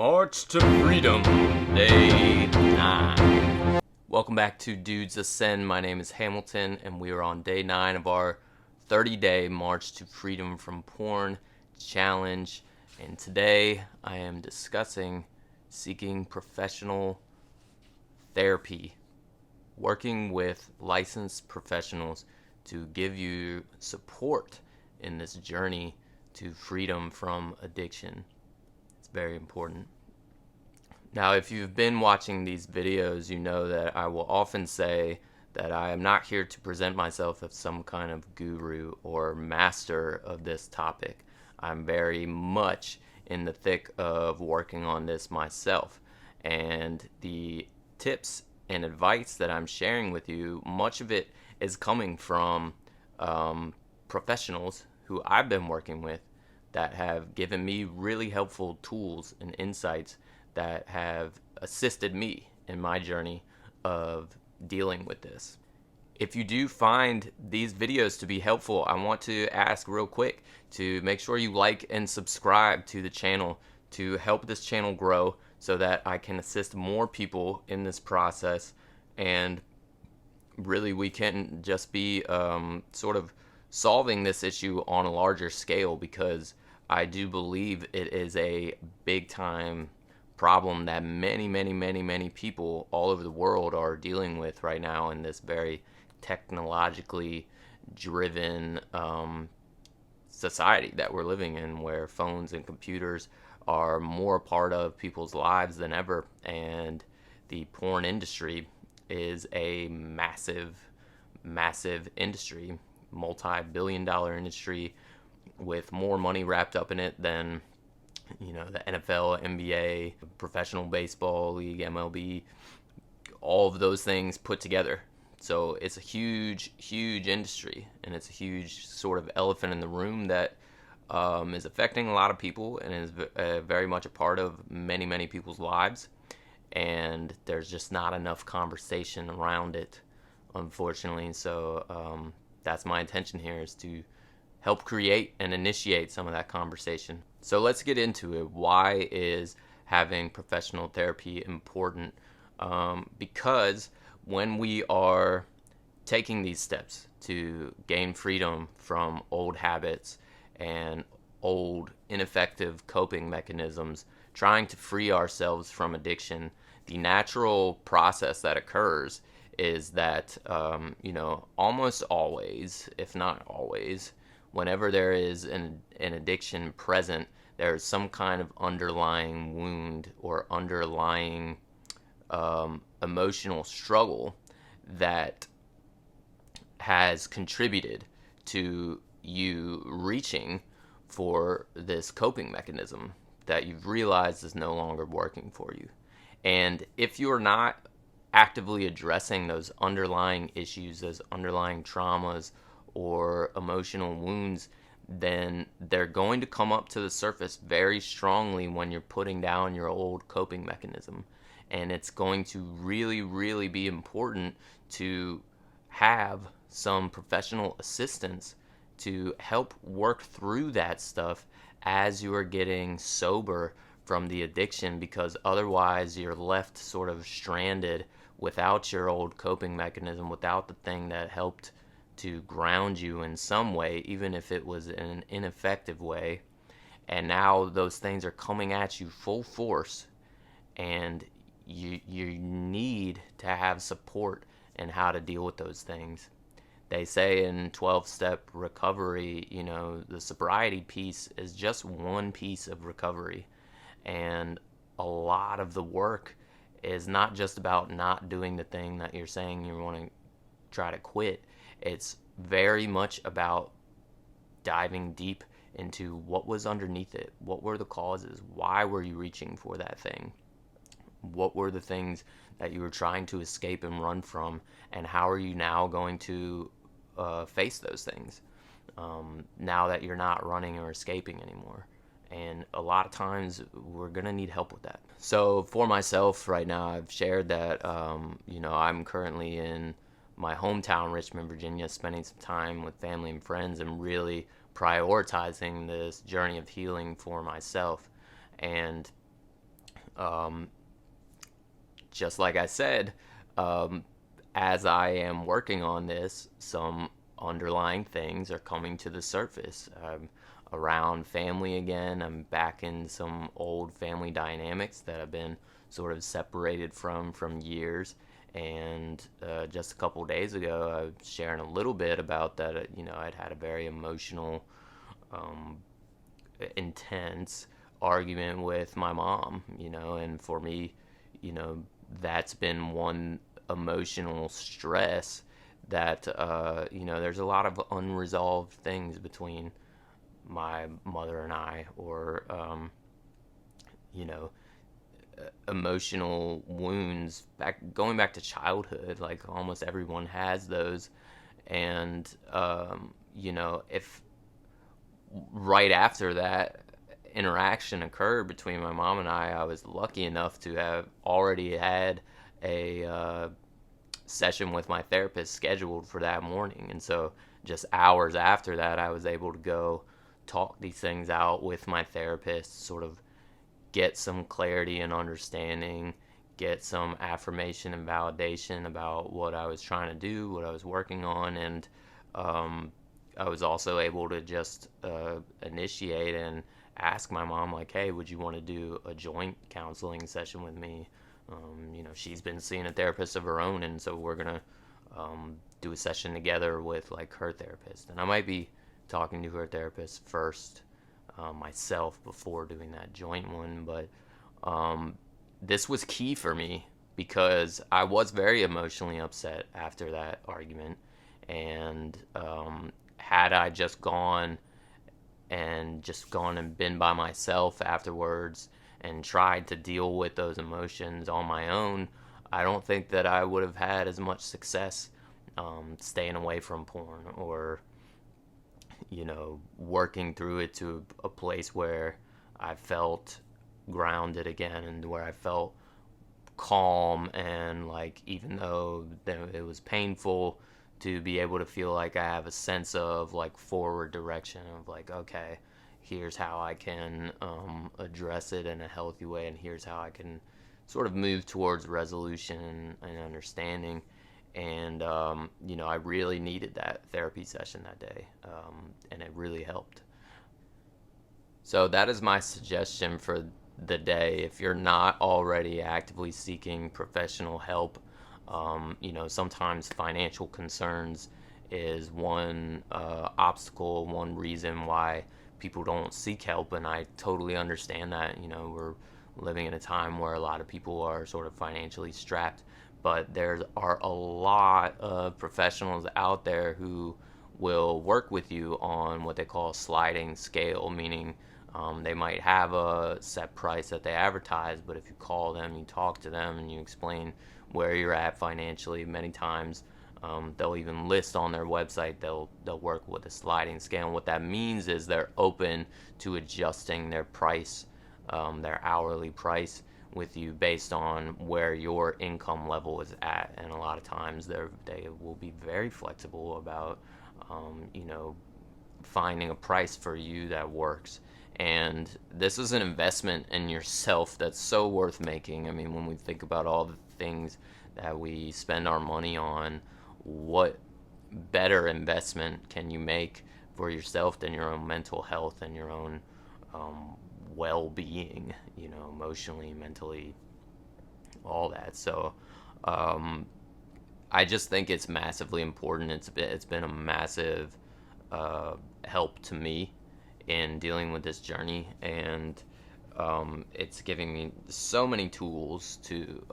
March to Freedom, Day 9. Welcome back to Dudes Ascend. My name is Hamilton, and we are on Day 9 of our 30-day March to Freedom from Porn challenge. And today I am discussing seeking professional therapy, working with licensed professionals to give you support in this journey to freedom from addiction. It's very important. Now, if you've been watching these videos, you know that I will often say that I am not here to present myself as some kind of guru or master of this topic. I'm very much in the thick of working on this myself. And the tips and advice that I'm sharing with you, much of it is coming from professionals who I've been working with that have given me really helpful tools and insights that have assisted me in my journey of dealing with this. If you do find these videos to be helpful, I want to ask real quick to make sure you like and subscribe to the channel to help this channel grow so that I can assist more people in this process, and really we can just be sort of solving this issue on a larger scale, because I do believe it is a big time problem that many people all over the world are dealing with right now in this very technologically driven society that we're living in, where phones and computers are more a part of people's lives than ever. And the porn industry is a massive industry, multi-billion-dollar industry with more money wrapped up in it than, you know, the NFL, NBA, professional baseball league, MLB, all of those things put together. So it's a huge industry, and it's a huge sort of elephant in the room that is affecting a lot of people and is very much a part of many people's lives. And there's just not enough conversation around it, unfortunately. So that's my intention here, is to help create and initiate some of that conversation. So let's get into it. Why is having professional therapy important? Because when we are taking these steps to gain freedom from old habits and old ineffective coping mechanisms, trying to free ourselves from addiction, the natural process that occurs is that, almost always, if not always, whenever there is an addiction present, there's some kind of underlying wound or underlying emotional struggle that has contributed to you reaching for this coping mechanism that you've realized is no longer working for you. And if you're not actively addressing those underlying issues, those underlying traumas or emotional wounds, then they're going to come up to the surface very strongly when you're putting down your old coping mechanism. And it's going to really be important to have some professional assistance to help work through that stuff as you are getting sober from the addiction, because otherwise you're left sort of stranded without your old coping mechanism, without the thing that helped to ground you in some way, even if it was in an ineffective way. And now those things are coming at you full force, and you need to have support in how to deal with those things. They say in 12-step recovery, the sobriety piece is just one piece of recovery. And a lot of the work is not just about not doing the thing that you're saying you want to try to quit. It's very much about diving deep into what was underneath it. What were the causes? Why were you reaching for that thing? What were the things that you were trying to escape and run from? And how are you now going to face those things now that you're not running or escaping anymore? And a lot of times we're going to need help with that. So for myself right now, I've shared that, I'm currently in my hometown, Richmond, Virginia, spending some time with family and friends and really prioritizing this journey of healing for myself. And um, just like I said, um, as I am working on this, some underlying things are coming to the surface. I'm around family again. I'm back in some old family dynamics that I've been sort of separated from years. And just a couple days ago, I was sharing a little bit about that. I'd had a very emotional, um, intense argument with my mom, and for me, you know, that's been one emotional stress that, there's a lot of unresolved things between my mother and I, or, you know, emotional wounds going back to childhood. Like almost everyone has those. And, if right after that interaction occurred between my mom and I was lucky enough to have already had a session with my therapist scheduled for that morning. And so just hours after that, I was able to go talk these things out with my therapist, sort of get some clarity and understanding, get some affirmation and validation about what I was trying to do, what I was working on. And um, I was also able to just initiate and ask my mom, like, hey, would you want to do a joint counseling session with me? She's been seeing a therapist of her own, and so we're gonna do a session together with like her therapist. And I might be talking to her therapist first myself before doing that joint one. But um, this was key for me because I was very emotionally upset after that argument. And had I just gone and been by myself afterwards and tried to deal with those emotions on my own, I don't think that I would have had as much success staying away from porn, or working through it to a place where I felt grounded again, and where I felt calm. And like, even though it was painful, to be able to feel like I have a sense of like forward direction of like, okay, here's how I can address it in a healthy way, and here's how I can sort of move towards resolution and understanding. And I really needed that therapy session that day, and it really helped. So that is my suggestion for the day. If you're not already actively seeking professional help, sometimes financial concerns is one obstacle, one reason why people don't seek help. And I totally understand that. We're living in a time where a lot of people are sort of financially strapped, but there are a lot of professionals out there who will work with you on what they call sliding scale, meaning they might have a set price that they advertise, but if you call them, you talk to them, and you explain where you're at financially, many times they'll even list on their website they'll work with a sliding scale. And what that means is they're open to adjusting their price, their hourly price, with you based on where your income level is at. And a lot of times they will be very flexible about finding a price for you that works. And this is an investment in yourself that's so worth making. I mean, when we think about all the things that we spend our money on, what better investment can you make for yourself than your own mental health and your own well-being, emotionally, mentally, all that. So I just think it's massively important. It's been a massive help to me in dealing with this journey. And it's giving me so many tools to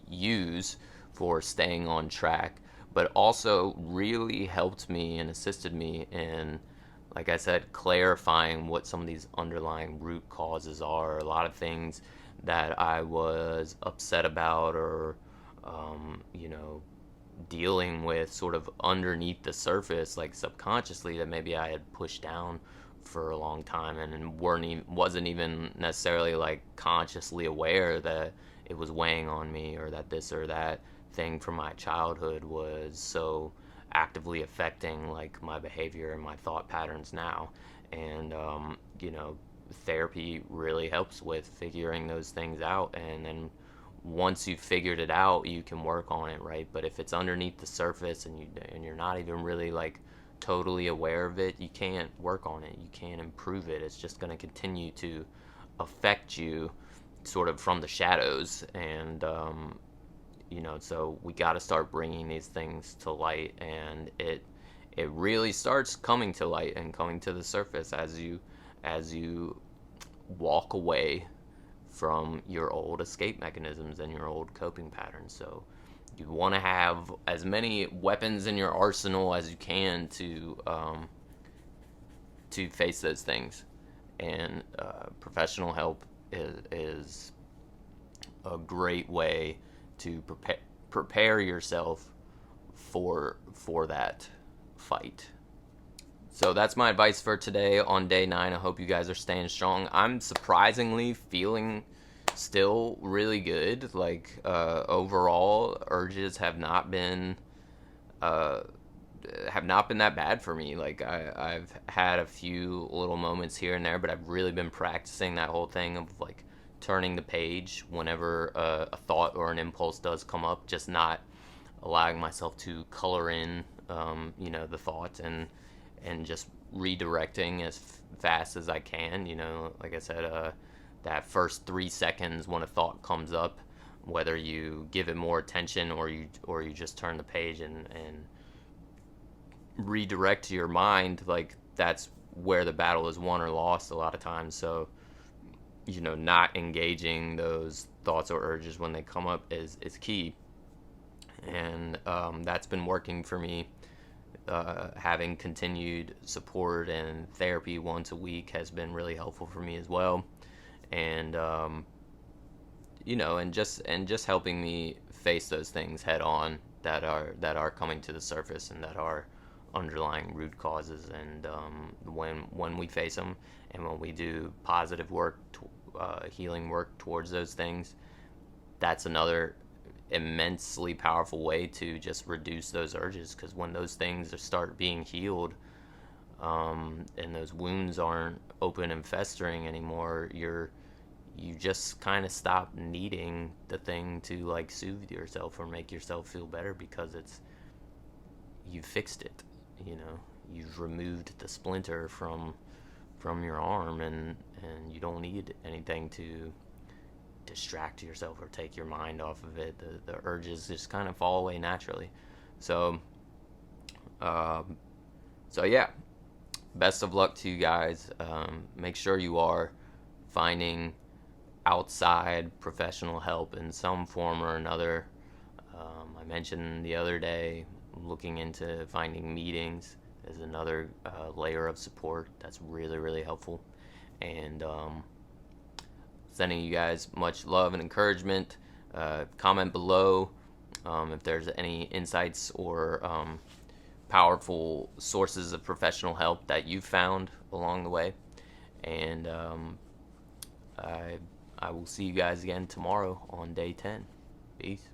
use for staying on track, but also really helped me and assisted me in, like I said, clarifying what some of these underlying root causes are. A lot of things that I was upset about, or dealing with sort of underneath the surface, like subconsciously, that maybe I had pushed down for a long time, and wasn't even necessarily like consciously aware that it was weighing on me, or that this or that thing from my childhood was so actively affecting like my behavior and my thought patterns now. And therapy really helps with figuring those things out. And then once you've figured it out, you can work on it, right? But if it's underneath the surface and you're not even really like totally aware of it, you can't work on it. You can't improve it. It's just going to continue to affect you sort of from the shadows. And so we got to start bringing these things to light, and it really starts coming to light and coming to the surface as you walk away from your old escape mechanisms and your old coping patterns. So you want to have as many weapons in your arsenal as you can to face those things. And professional help is a great way to prepare yourself for that fight. So that's my advice for today on day 9. I hope you guys are staying strong. I'm surprisingly feeling still really good. Like overall, urges uh, have not been that bad for me. Like I've had a few little moments here and there, but I've really been practicing that whole thing of like turning the page whenever a thought or an impulse does come up, just not allowing myself to color in, the thought and just redirecting as fast as I can. Like I said, that first 3 seconds when a thought comes up, whether you give it more attention or you just turn the page and redirect your mind, like that's where the battle is won or lost a lot of times. So not engaging those thoughts or urges when they come up is key, and that's been working for me. Having continued support and therapy once a week has been really helpful for me as well, and and just helping me face those things head on that are coming to the surface and that are underlying root causes. And when we face them and when we do positive work, healing work towards those things, that's another immensely powerful way to just reduce those urges. Because when those things start being healed, and those wounds aren't open and festering anymore, you just kind of stop needing the thing to like soothe yourself or make yourself feel better, because you've fixed it. You've removed the splinter from your arm, and you don't need anything to distract yourself or take your mind off of it. The urges just kind of fall away naturally. So yeah, best of luck to you guys. Make sure you are finding outside professional help in some form or another. I mentioned the other day looking into finding meetings is another layer of support that's really, really helpful. And sending you guys much love and encouragement. Comment below if there's any insights or powerful sources of professional help that you've found along the way. And I will see you guys again tomorrow on day 10. Peace.